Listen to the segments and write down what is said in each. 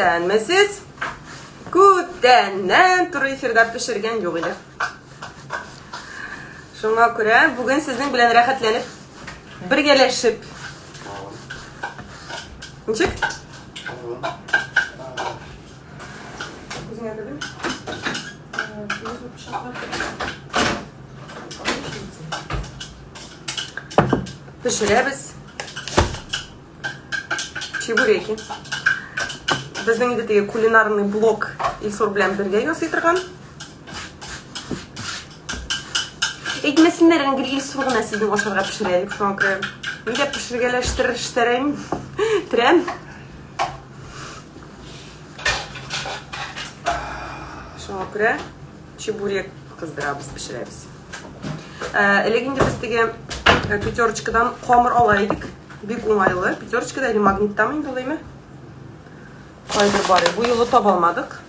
Üşenmesiz. Күптәннән туры эфирда пешергән юк иде. Шуңа күрә бүген сезнең белән рәхәтләнеп, бергәләшеп. Ничек? Күзеңә кердем? Пешерәбез. Чебуреки. Безнең инде теге кулинарный блог Илсур белән бергә ясый торган. Әйтмәсеннәр инде Илсур гына сезнең ашарга пешерә дип, шуңа күрә нигә пешергәләштерәм. Трәм. Шуңа күрә чебурек кыздырабыз, пешерәбез. Элек инде без теге пятерочкадан камыр ала идек. Бик уңайлы. Пятерочкада или магниттамы инде булаймы? Кайдыр бар. Бу юлы таба алмадык.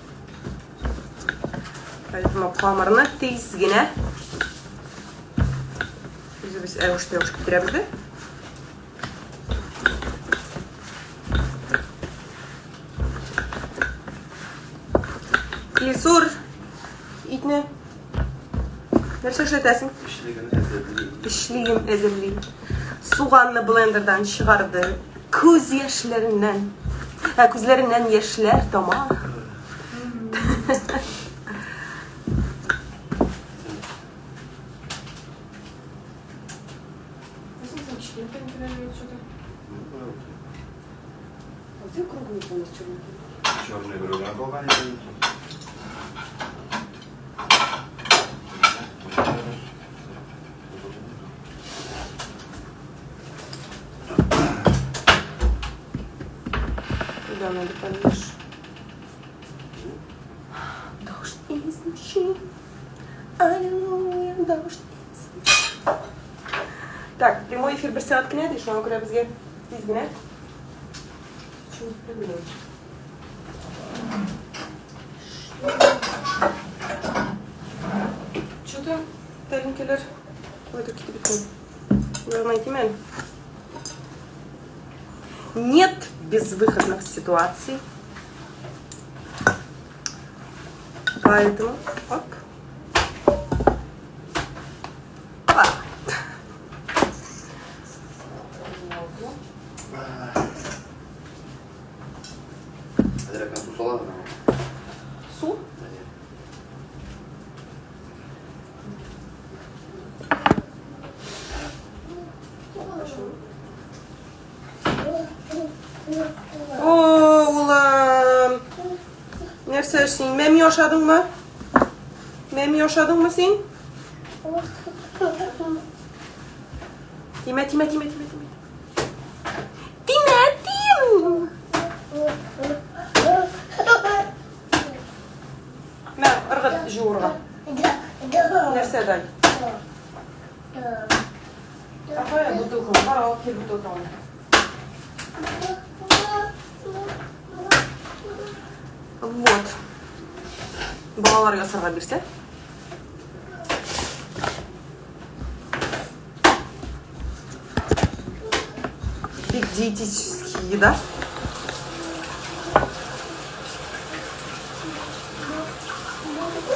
Поэтому камырны тиз генә үзебез әвеш-тәвеш китерәбез дә. Илсур, итне нәрсә эшләтәсең? Эшлеген әзерлим. Суганны блендердан чыгарды. Күз яшьләреннән. Күзләреннән яшьләр тама. Черный кругообразный. Куда надо поменьше? Дождь из ночи. Аллилуйя, дождь из ночи. Так, прямой эфир берсе аткенә ди, шуңа күрә безгә тиз генә. Чего придумать? Что-то тәлинкелер кайда китеп беткән. Уйларына әйтәмен. Нет безвыходных ситуаций. Поэтому оп. Опа. Су? О, улам. Нәрсә син? Мәм яшадыңмы? Мәм яшадыңмы син? Тимә. Тим! Мә, ыргыт жуырга. Нәрсә дай? Какая бутылка? Кара, кел бутылканы. Вот. Балалар ясарга бирсә. Бик диетический еда.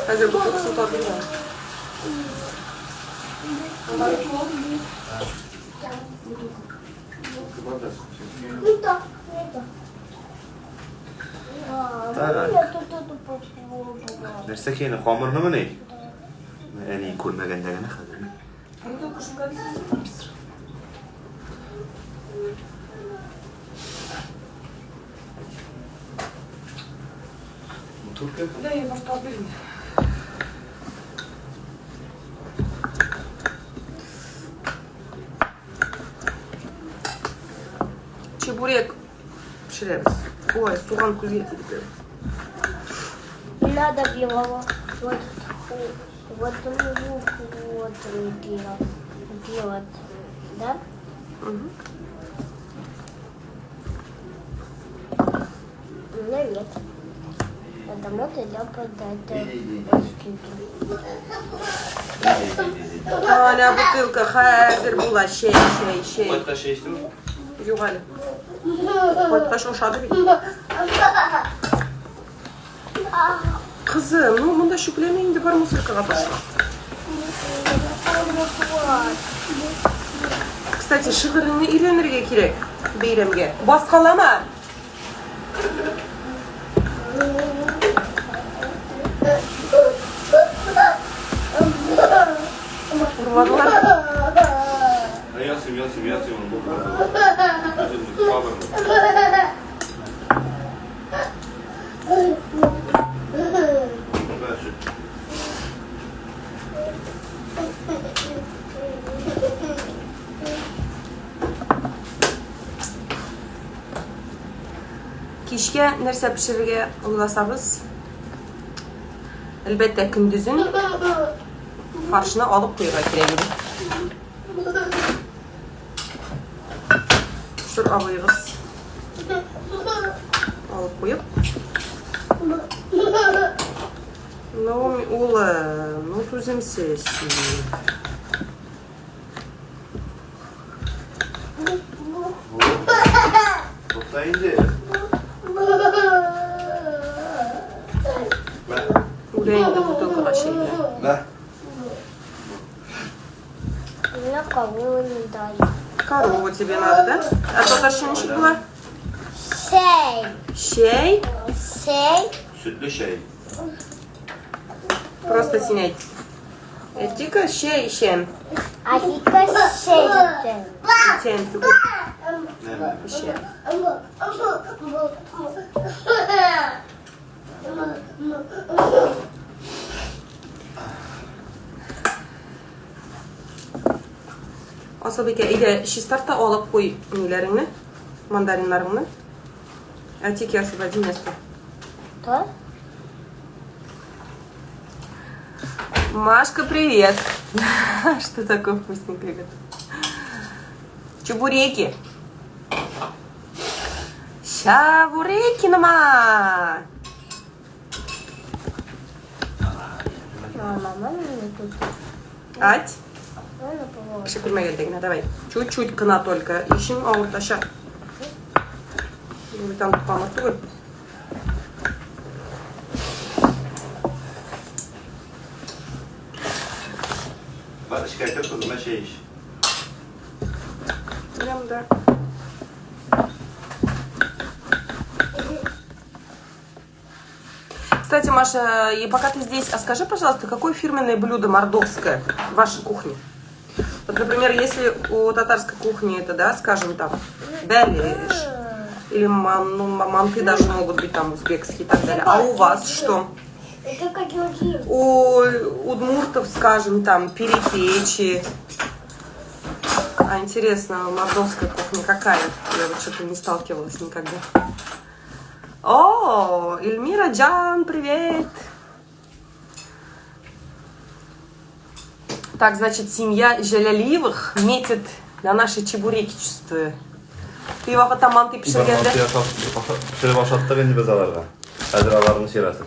Хәзер бутылкасын татыйм. Нәрсә кейне камырнымы ни? Әни күрмәгәндәгене хәзер. Бутылка? Да, я может обильно. Чебурек пешерәбез. Ой, суган күзгә китеп. Не надо белого. Вот руку вот делать. Да? Угу. Нет. Потому что я подать. Ана бутылка хәзер була. Шей. Кайтка шештем. Югали. Кайтка шошады бит. Қызым, ну мұнда шүкілемейінде бар мусоркаға ташла. Кстати, шығырыны үйренерге керек бейремге. Басқалама. Ұрладылар. Ясым, оны бұл Кешке нәрсе пішіруге ойласабыз, әлбәттә күндізін фаршына алып қойға керек еді. Сұр абайғыз алып қойып. Ну, түзімсіз. Тоқтайынды. Улейінді бутылкаға шейді. Да. Мне корову не дали. Корову тебе надо, да? А татарша нешік була? Сей. Шей? Сей. Sütlü şey. Просто сен айт. Тика шей шем. А тика сей. Сен Ne? шем. Асылбеке, иде шистарта алып қой нелеріңні, мандаринларыңны. Тики освободи место. Что? Машка, привет! Что такое вкусненькое? Чебуреки. Шабуреки нама. Мама не тут. Ать. Мама помогла. Шекурмегелдегіне, давай. Чуть-чуть кына только. Ищем ауырташа. Там памырты ғой. Bak şikayet yok kızıma şey iş. Прям да. Кстати, Маша, и пока ты здесь, а скажи, пожалуйста, какое фирменное блюдо мордовское в вашей кухне? Вот, например, если у татарской кухни это, да, скажем там, беляш, или манты даже могут быть там узбекские и так далее. А у вас что? Это какие? У удмуртов, скажем, там, перепечи. А интересно, мордовская кухня какая? Я вот что-то не сталкивалась никогда. О, Эльмира Джан, привет! Так, значит, семья Желялиевых метит на наши чебуречества. Ты его потом манты пішіргенде? Şöyle başlattı beni bez alarga. Әзіраlarını şerası.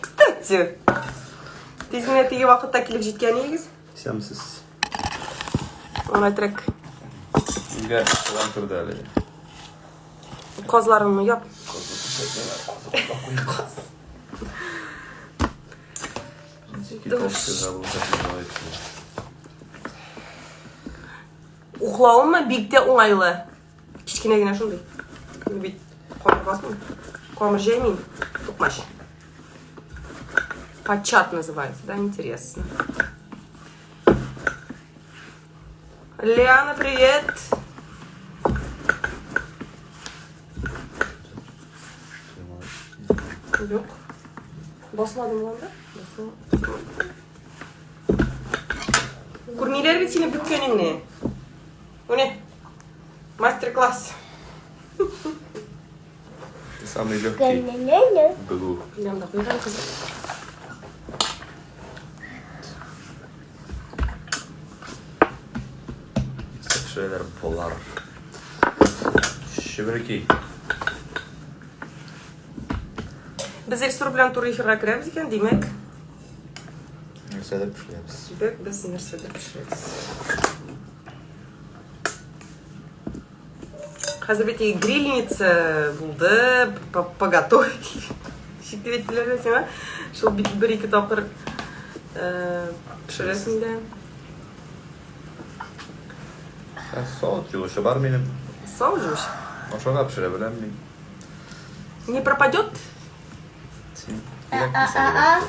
Кстати, тезгіне тегі вақытта келіп жеткен егіз? Сәмсіз. Оны айтырек. Үйге соған тұрды әлі. Қозларыңны ұяп. Ұқлауы ма бигте оңайлы? Кішкене шындай. Бейт қомыр басмын. Қомыр жемейін. Тұқмаш. Почат называется, да? Интересно. Лиана, привет! Yok. Basmadım lan da. Kurmiler bitini bükkenini. Bu ne? Мастер-класс. Самый легкий. Не-не-не. Был. Bilmem de koyalım kızım. Şeyler polar. Şibiriki. Biz restoran turu efirga kiramiz ekan, demak. Нәрседе пішілеміз. Demak, biz narsada pishiramiz. Hozir bitta grillница bo'ldi, pogotовили. Şekil ettiler mesela. Şu bir iki tapır pişiresin de. Soğut yuvuşu var benim. Соужусь. Oşağa pişirebilen miyim? Не пропадет? Sen direkt bir sene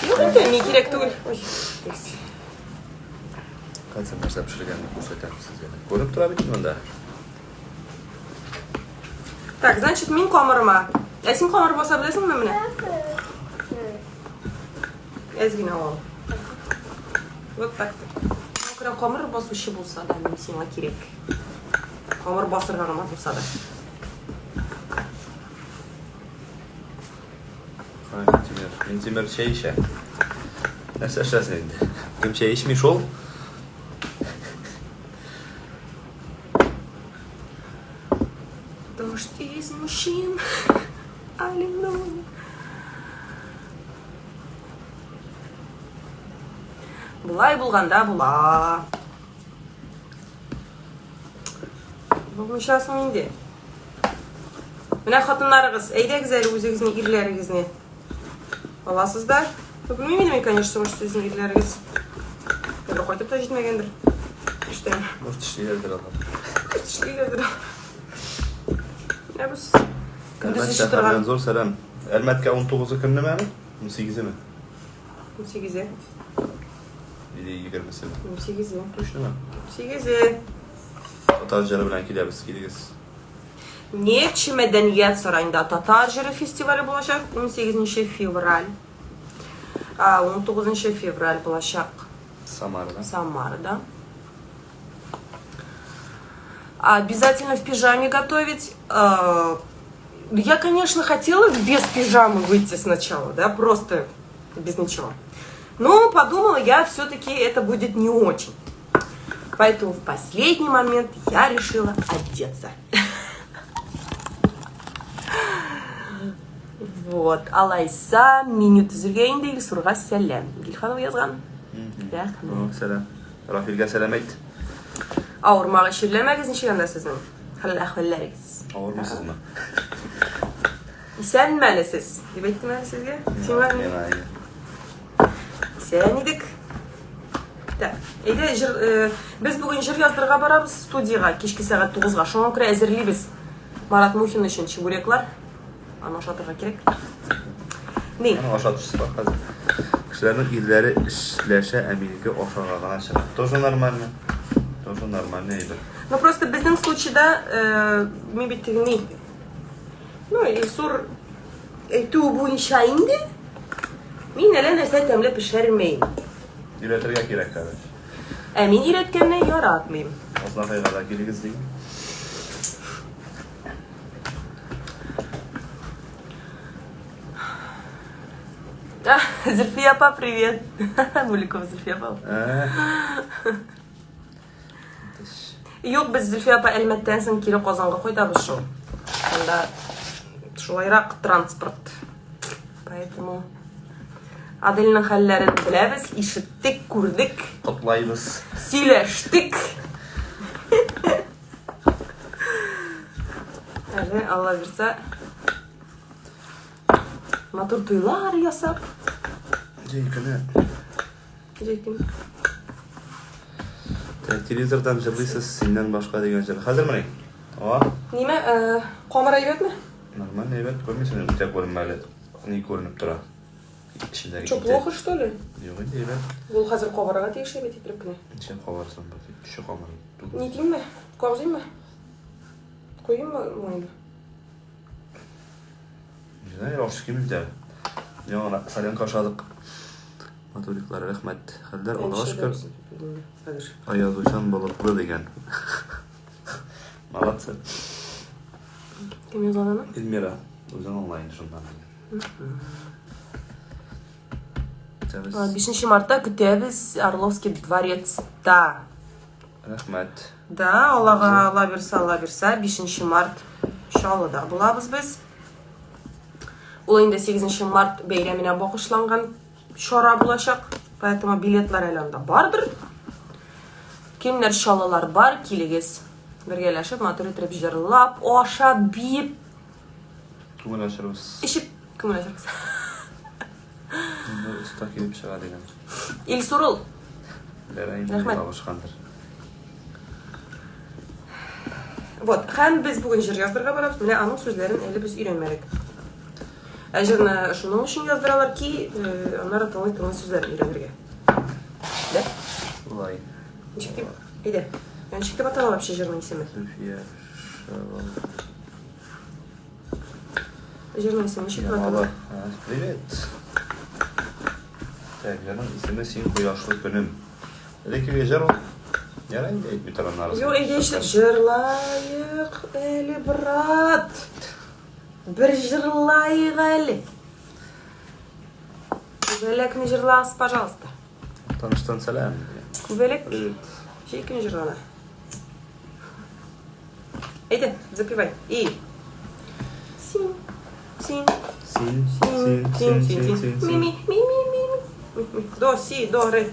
Yok не gerek değil. Oy. Kaç sen mesela pişirirken ko'rsatar siz yani. Ko'rib turabildingmi unda? Так, значит, men ko'mirma. Sen ko'mir bosa bilasizmi buni? Ozgina ol. Вот так. Ko'ra ko'mir bosuvchi bo'lsa da, senga kerak. Ko'mir bosirgan emas bo'lsa da. Men temir şey işe. Nasıl aşağısın endi? Kim şey içmiş ol? Дождь из мужчин, аллилуйя. Бұлай болғанда бұла. Бүгін шасын менде. Мына қатынларыңыз, әйдәгіз әлі өзіңізіне, ирлеріңізіне. Аласыздар. Білмеймін мен, конечно, может, сіздің ирлеріңіз. Бір қойтып та жетмегендір. İşte. Может, işleyerdir adam. İşleyerdir. Ne bu? Ermet şəhərdən zor sələm. Ermətə 19-u kimdə mənim? 18-i mi? 18'e. 20'si. 18'e. Düşünmə. 18'e. Tatarcıları bilən ki, biz gidiyiz. Nefçi Medeniyet Sarayı'nda Tatarcıları Festivali bulacak 18 fevral. 19 fevral bulacak Самарада. Самарада. Обязательно в пижаме готовить. Я, конечно, хотела без пижамы выйти сначала, да, просто без ничего. Но подумала, я все-таки это будет не очень. Поэтому в последний момент я решила одеться. Вот. Алайса, меню түзілген değil, сурға сәлем. Гилханова yazған. Рахмет. Сәлем. Рафилға сәлем айт. Ауырмаға шерлемәгіз нешегенде сіздің? Хәл әхвәлләріңіз. Ауырмысыз мı? Исән мәлі сіз? Деп айттым әлі сізге? Исән едік. Біз бүгін жыр яздырға барабыз студияға, кешкі сағат 9-ға. Шоңын күрі әзірлейбіз. Марат Мухин үшін чебуреклар. Аны ашатырға керек. Не? Аны ашатышсы бak қазір. Кішілердің иллері ішләші әмелігі ошағағана шығады. Тоже нормально. Тоже нормально еді. Ну просто біздің случайда мен беттігіне. Ну, Исур әйтуі бойынша енді мен әлі нәрсе тәмлі пішірмеймін. Үйретірге керек қараш. Мен үйреткенне яратмайым. Осына қайғада келігіз дейін. Зульфия апа, привет. Муликова Зульфия апа. Yok, biz Zülfiye апа әлмәттен соң кері Қозанға қойдабыз шоу. Сонда шулайрақ транспорт. Поэтому Аделінің хәлләрін біләбіз, ишіттік, күрдік, Құтлайбыз. сөйләштік. Әлі, Алла берсе, матур тойлар ясап. Жейкіні. Жейкін. Телевизордан жырлайсыз, сенен башқа деген жыр. Қазір міне? Оға? Неме, қомыр әйбет ме? Нормально әйбет. Көрмейсің, өте көрінмәлі. Не көрініп тұра? Что, плохо, что ли? Жоқ, енді әйбет. Бұл қазір қомырға тегіше бет етіріп кіне. Неше қоварсан ба? Күші қомыр. Не дейм бе? Қоғызайым ба? Қойым ба мойны? Не знаю, рашки mi bir Yana salyan kaşadık. Maturiklere rahmet. Halder Allah'a şükür. Ayaz uçan balıklı degen. Malatsa. Kim yazan ana? İlmira. Uzun online şundan. 5 Mart'ta kütübüz Orlovskiy dворец'ta. Rahmet. Da, Allah versa 5 Mart Şalı'da bulabız biz. Ол енді 8 Mart бейрамына бағышланған шара болашақ. Поэтому билетлар әлемде бардыр. Кемнер шалалар бар, келегіз. Біргелешіп, матур етіріп жырлап, оша бейіп. Көңіл ашырбыз. Ішіп көңіл ашырбыз. Ұста келіп шыға деген. Илсурул. Рахмет. Алышқандыр. Вот, һәм біз бүгін жыр яздырға барабыз. Менә аның сүзләрен әле біз өйрәнмәдек. Жырны шуның өчен яздыралар ки, аннары тыңлый сүзләрен өйрәнергә. Да? Улай. Ничек дип? Әйдә. Ничек дип атала вообще жырның исеме? Зульфия Шавал. Жырның исеме ничек дип атала? Привет. Так, жырның исеме син кояшлы көнем. Лекеге жыр ул. Ярайды әйтмей торган арасы. Юк, әйдә эшләп жырлайык әле, брат. Бер жырлайык әле. Күбәләкне жырлас, пожалуйста. Таныштан сәлам. Күбәләк Привет. Чейкин жырлана. Әйдә, запивай. И. Син. Син. Ми. До, си, до, ре.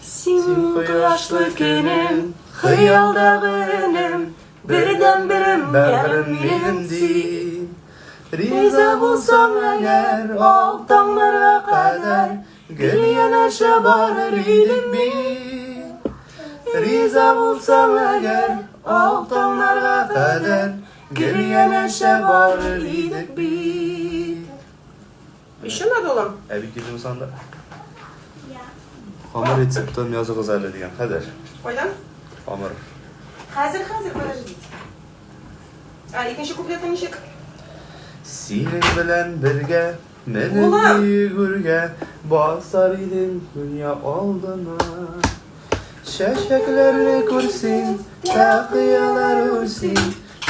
Син кояшлы көнем, хыялдагы өнем, бердән берем ярым минем син. Риза булсаң әгәр, алтаңнарга кадәр, гел янәшә барыр идек бит. Риза булсаң әгәр, алтаңнарга кадәр, гел янәшә барыр идек бит. Еще надо olan? Әби килдем санда. Хамыр рецептен языгыз әле дигән хәдер. Кайдан? Хамыр. Хәзер, подождите. Икенче куплетны ничек? Синең белән бергә, менеп йөгергә, басар идем дөнья алдына. Чәчәкләрне күрсин, тәкыялар үрсин,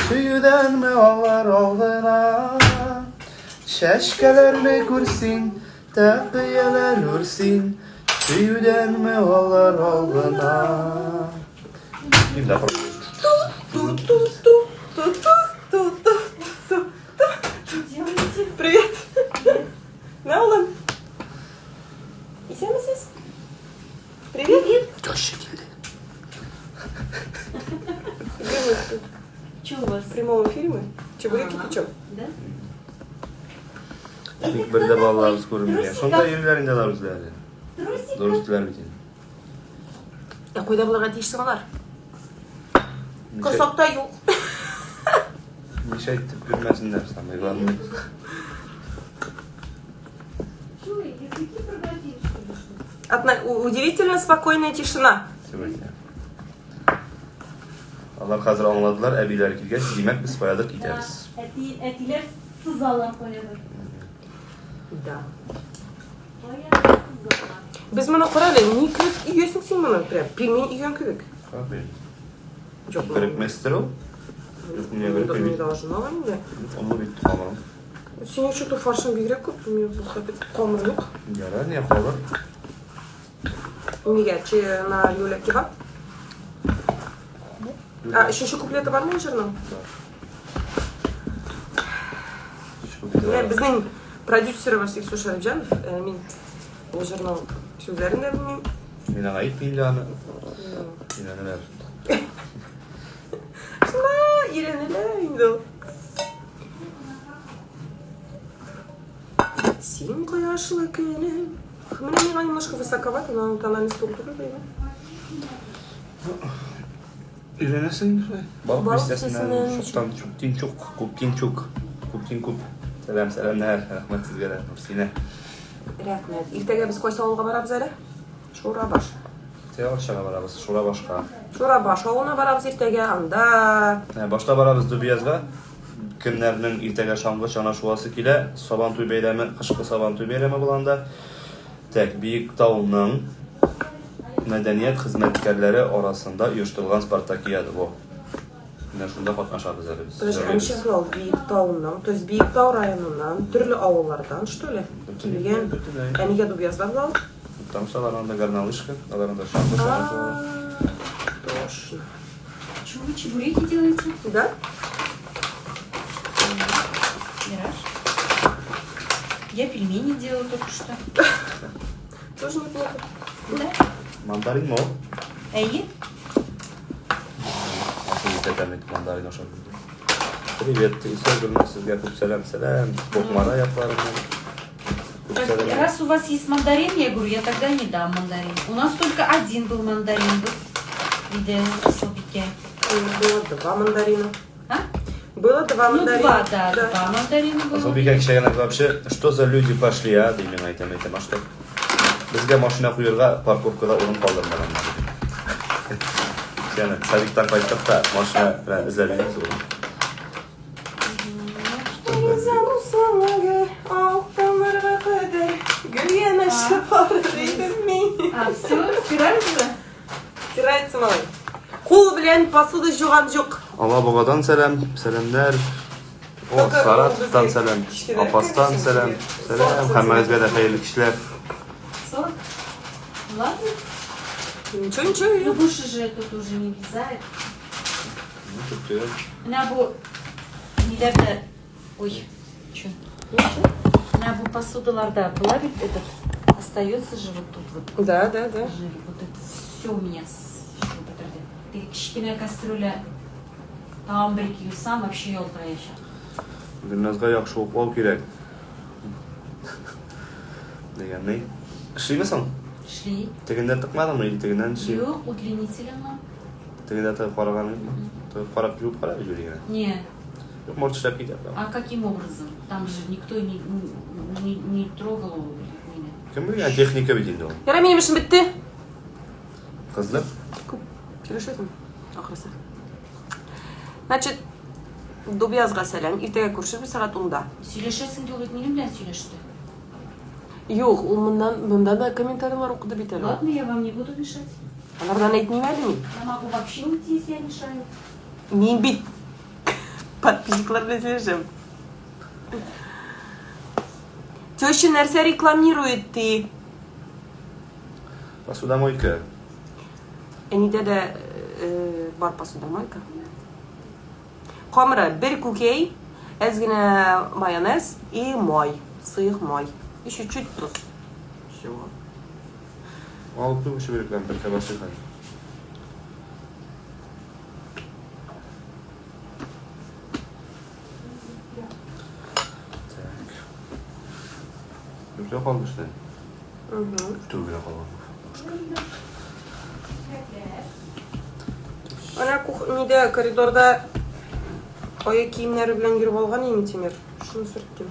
сөюдәнме алар алдына. Чәчкәләрне күрсин, тәкыялар үрсин, сөюдәнме алар алдына. Имда Привет. Ne oğlum? İçer misiniz? Привет. Теща келді. Что у вас? В прямом эфире мы. Чебуреки печем. Да? Ник бірде балаларымыз көрінбеген. Сонда үйлерінде алар үзләре. Дұрыс тілер бітен. Қойда бұларға дейшсің алар? Косақта yok. Неше айтып көрмәсінлер, самай главный. Удивительно спокойная тишина. Сегодня. Алар қазір аңладылар, әбилер келгәч, демәк біз баядыр китәбез. Әтилер сызалар қояды. Да. Біз мұны құрайлы, не күріп үйесің сен мұны? Пельмень үйен күбік. Жоқ, Көрікместір ол? не должно енді. Оны бүйтті қамырым. Сен что-то фаршын бигрек көп, мен бұл қапет қамыр жоқ. Ярар, не қалыр? Неге, че на Юля кебаб? Үшінші куплеті бар ма жырның? Біздің продюсері бар Сексуша Рыбжанов, мен ол жырның сөздерін де білмеймін. Мен аға айтпеймін аны. Мен аны бәрі. Шына, үйренелі енді ол. Сен қояшлы күнім. Мне немножко высоковато, но тональность структуры деймін. Үйренесің бе? Балық Балық пестесінен пестесінен шоқтан чук, көптен чук. Сәлем, сәлемнәр, рахмет сізге де, Нұрсина. Рахмет. Иртеге біз қойса ауылға барабыз әлі? Шурабаш. Теоршаға барабыз, Шурабашқа. Шурабаш ауылына барабыз иртеге, анда. Башта барабыз Дүбиязға. Көннәрнең иртәгә шаңгы чанашуасы килә. Сабантуй бәйрәме, кышкы Сабантуй бәйрәме булганда. Так, Биектауның мәдәният хезмәткәрләре арасында оештырылган спартакиада бу. Менә шунда катнашабыз әле без. Подожди, Биектауның, то есть Биектау районынан, төрле авыллардан, что ли? Килгән. Әнигә Дүбияздан бал? Там шаларында горнолыжка, аларында шаңгы чанашуы. Точно. Что вы чебуреки делаете? Да? Мираж? Я пельмени делала только что. Тоже неплохо. Да? Мандарин мо? Әйе? Асыл итәтәмет мандарин ашап. Привет, Исогулна, sizga ko'p salam. Bokmara ayaqlarimdan. Ko'p salam. Раз у вас есть мандарин, я говорю, я тогда не дам мандарин. У нас только один был мандарин. Виде слабике. Было 2 мандарина. А? Было 2 Ну, мандарина. 2, да, 2 мандарина было. Asobika kishilar вообще, что за люди пошли, а, deyman aytaman, а что? Bizga mashina qo'yirga parkovkada o'rin qoldirmagan. Yana Savikdan qaytibda mashina bilan izlaymiz o'rin. А, все, стирается? Стирается, малай. Кол bilen посуда жуган жок. Алабугадан salamlar. O Saratdan salam, Apasdan salam. Hammangizga da xayrli kishlar. 40? Ладно. Ничего. Ну, больше же тут уже не влезает. На bu nelerde... Ой, что? На bu посудаларда была ведь этот... Остается же вот тут вот. Да. Жир. Вот это все у меня Ты кішкене кастрюля тағам бір киюсам вообще елтырайша. Gulnazga yaxshi o'qib kerak. Deganni. Ishlaymisan? Шли. Teginda tiqmadingmi? Tegindan ishi. Yok, удлинителем. Tegida tiqib qaraganingmi? Tiqib qarab yuvib qarab yurgan. Нет. Yo'q, mort ishlab ketadi. А каким образом? Там же никто не трогал меня. Kim bilgan texnika bitildi u. Yara benim işim bitti. Qizlar. Kelishasın. Ahırsa. Значит, Dubiyazga selam. Ertaga ko'rishib saat 10'da. Сөйлешесің деп ойлайды, менің білән сөйлешті. Yo'q, u bundan da kommentariyalar o'qidi bitadi. Ладно, я вам не буду мешать. Ulardan aytmaymadimi? Я могу вообще уйти, если я мешаю. Men bit подписчиклар bilan сөйлешем. Теща нәрсә рекламирует ты? Посудомойка. Әнидә дә бар посудомойка. Камера 1 күкәй, әз генә майонез и май, сыйык май. И чуть-чуть туз. Всё. Alıp bir şey verirken bir kabaşı kay. Tak. Yurtga kaldı işte. Yurtga kaldı. Ана кухняда, коридорда аяк киемнәре белән йөреп алган ине Тимер. Шуны сөрттем.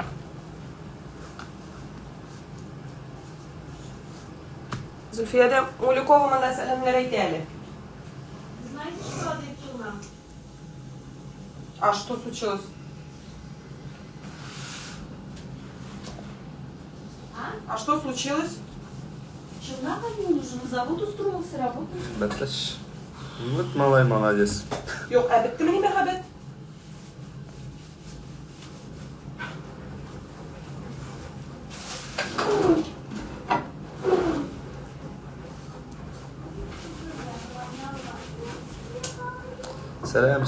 Зульфия да Улюкова мында сәламләр әйтә әле. Знаете, что ответил нам? А что случилось? А что случилось? Челнок не нужен, на завод устроился, работает. Бәтләш. Вот малай молодец. Юк, ә беттеме ни мәхәббәт?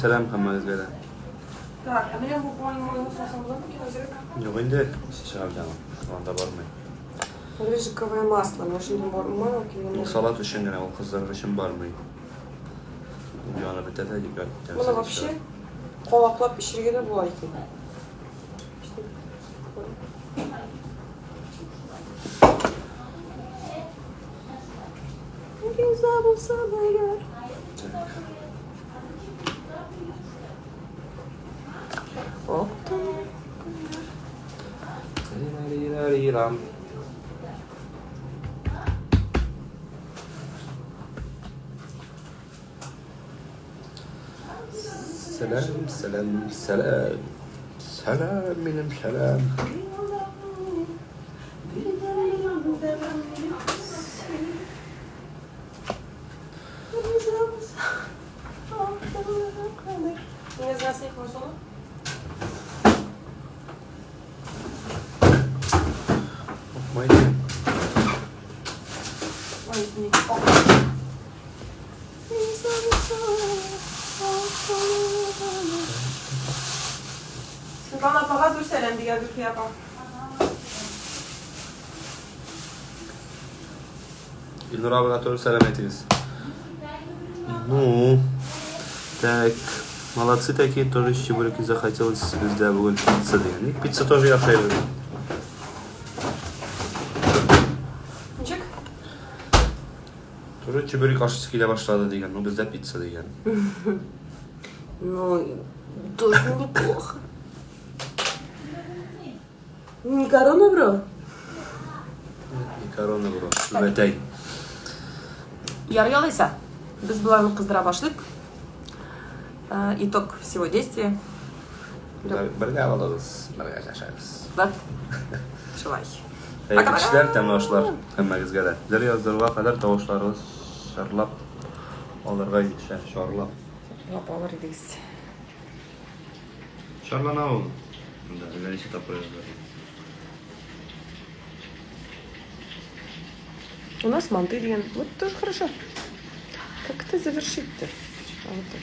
Selam hammangizga da. Так, а менә бу моему сосам була микән үзерек? Yo'q endi chiqardim. Shu anda bormay. Рыжиковое масло, men shunday bormay Bu salat uchungina, u qizlar uchun bormay. Yonib bitadi, yig'ib. Buni вообще qovoqlab pishirga da bo'lar ekan. Güzel bulsa da gör. Selam benim selam. Не знаю, с них мусора. Майди. Ой, не. Светлана, показывай сәлем деген Зульфия апа. İlnur abine doğru selam ediniz. Ну, так, Молодцы такие, тоже чебуреки захотелось bizde bugün pizza dedik. Pizza тоже yapıyoruz. Ничек? Тоже чебурек ашысы келе башлады деген, ну bizde pizza деген. Ну, тоже неплохо. Не корона, бро? Корона bro. Ötey. Ярыялайса, біз бұларны қыздыра башлык. Итог всего действия. Бірге алırız, бірге yaşarız. Вот. Шылай. Hayırlı işler, tamamlaşlar. Hemmegizge de. Deri yazdırığa kadar tavuşlarımız şarlap. Alırga gidişler, şarlap. Лапалар едігіз. Şarlana oldu. Да, öyle işi tapıyoruz. У нас манты деген. Вот тоже хорошо. Как это завершить-то? А вот так.